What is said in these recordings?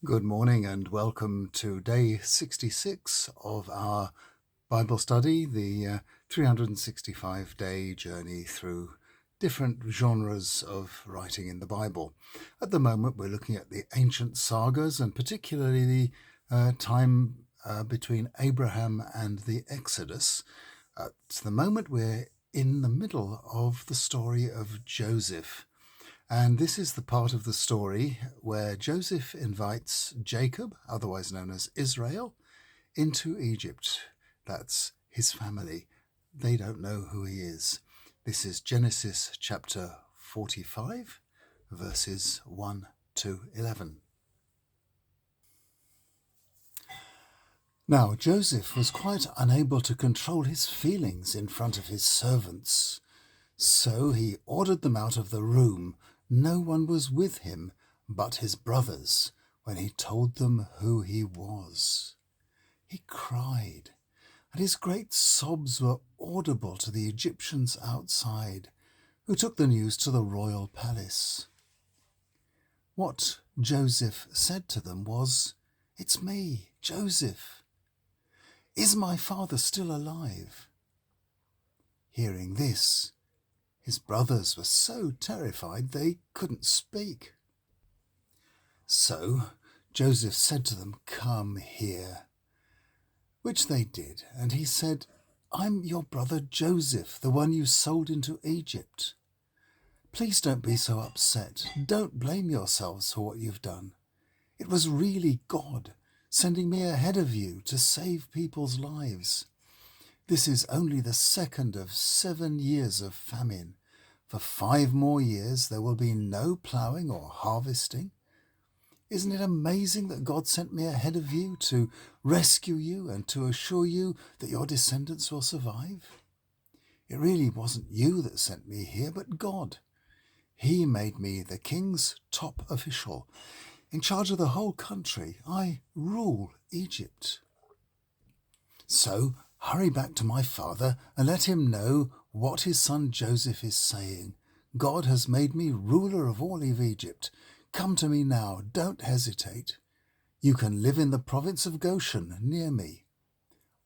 Good morning and welcome to day 66 of our Bible study, the 365-day journey through different genres of writing in the Bible. At the moment, we're looking at the ancient sagas and particularly the time between Abraham and the Exodus. At the moment, we're in the middle of the story of Joseph. And this is the part of the story where Joseph invites Jacob, otherwise known as Israel, into Egypt. That's his family. They don't know who he is. This is Genesis chapter 45, verses 1 to 11. Now, Joseph was quite unable to control his feelings in front of his servants. So he ordered them out of the room. No one was with him but his brothers when he told them who he was. He cried, and his great sobs were audible to the Egyptians outside, who took the news to the royal palace. What Joseph said to them was, "It's me, Joseph. Is my father still alive?" Hearing this, his brothers were so terrified they couldn't speak. So Joseph said to them, "Come here," which they did, and he said, "I'm your brother Joseph, the one you sold into Egypt. Please don't be so upset. Don't blame yourselves for what you've done. It was really God sending me ahead of you to save people's lives. This is only the second of 7 years of famine. For 5 more years there will be no ploughing or harvesting. Isn't it amazing that God sent me ahead of you to rescue you and to assure you that your descendants will survive? It really wasn't you that sent me here, but God. He made me the king's top official, in charge of the whole country. I rule Egypt. So hurry back to my father and let him know what his son Joseph is saying. God has made me ruler of all of Egypt. Come to me now, don't hesitate. You can live in the province of Goshen, near me.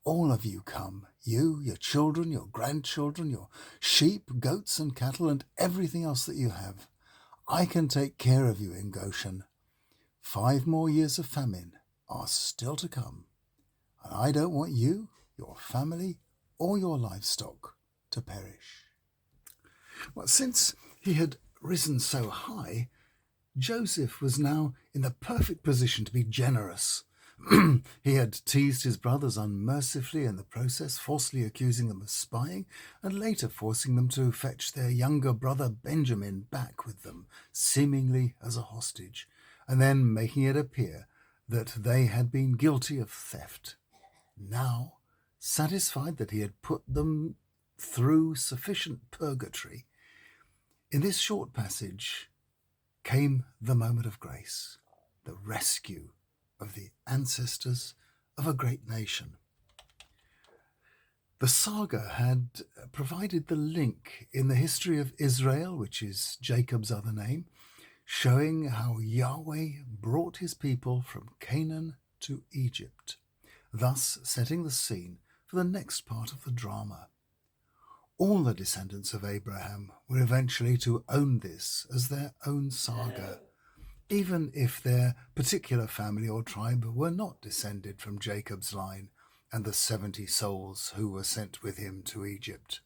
All of you come, you, your children, your grandchildren, your sheep, goats and cattle, and everything else that you have. I can take care of you in Goshen. 5 more years of famine are still to come, and I don't want you, your family, or your livestock to perish." Well, since he had risen so high, Joseph was now in the perfect position to be generous. He had teased his brothers unmercifully in the process, falsely accusing them of spying, and later forcing them to fetch their younger brother Benjamin back with them, seemingly as a hostage, and then making it appear that they had been guilty of theft. Now, satisfied that he had put them through sufficient purgatory, in this short passage came the moment of grace, the rescue of the ancestors of a great nation. The saga had provided the link in the history of Israel, which is Jacob's other name, showing how Yahweh brought his people from Canaan to Egypt, thus setting the scene for the next part of the drama. All the descendants of Abraham were eventually to own this as their own saga, even if their particular family or tribe were not descended from Jacob's line and the 70 souls who were sent with him to Egypt.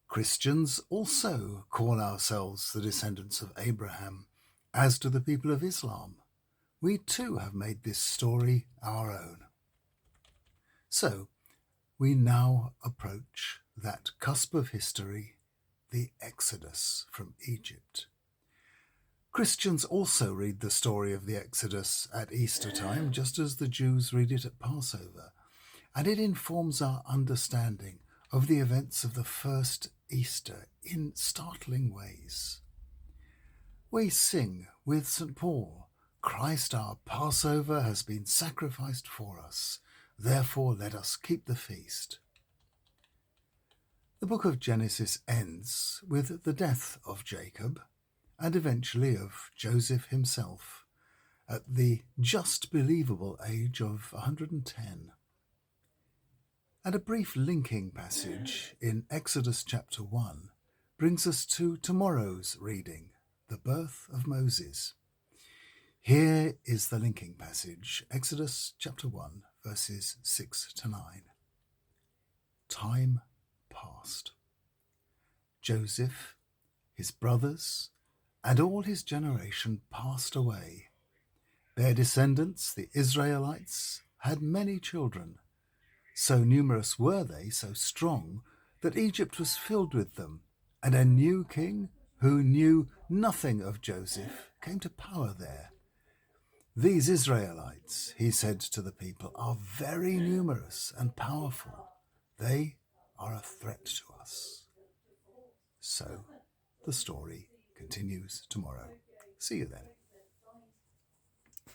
Christians also call ourselves the descendants of Abraham, as do the people of Islam. We too have made this story our own. So, we now approach that cusp of history, the Exodus from Egypt. Christians also read the story of the Exodus at Easter time, just as the Jews read it at Passover, and it informs our understanding of the events of the first Easter in startling ways. We sing with St. Paul, "Christ our Passover has been sacrificed for us, therefore let us keep the feast." The book of Genesis ends with the death of Jacob and eventually of Joseph himself, at the just believable age of 110. And a brief linking passage in Exodus chapter 1 brings us to tomorrow's reading, the birth of Moses. Here is the linking passage, Exodus chapter 1, verses 6 to 9. Time passed. Joseph, his brothers, and all his generation passed away. Their descendants, the Israelites, had many children. So numerous were they, so strong, that Egypt was filled with them, and a new king, who knew nothing of Joseph, came to power there. These Israelites, he said to the people, are very numerous and powerful. They are a threat to us. So the story continues tomorrow. See you then.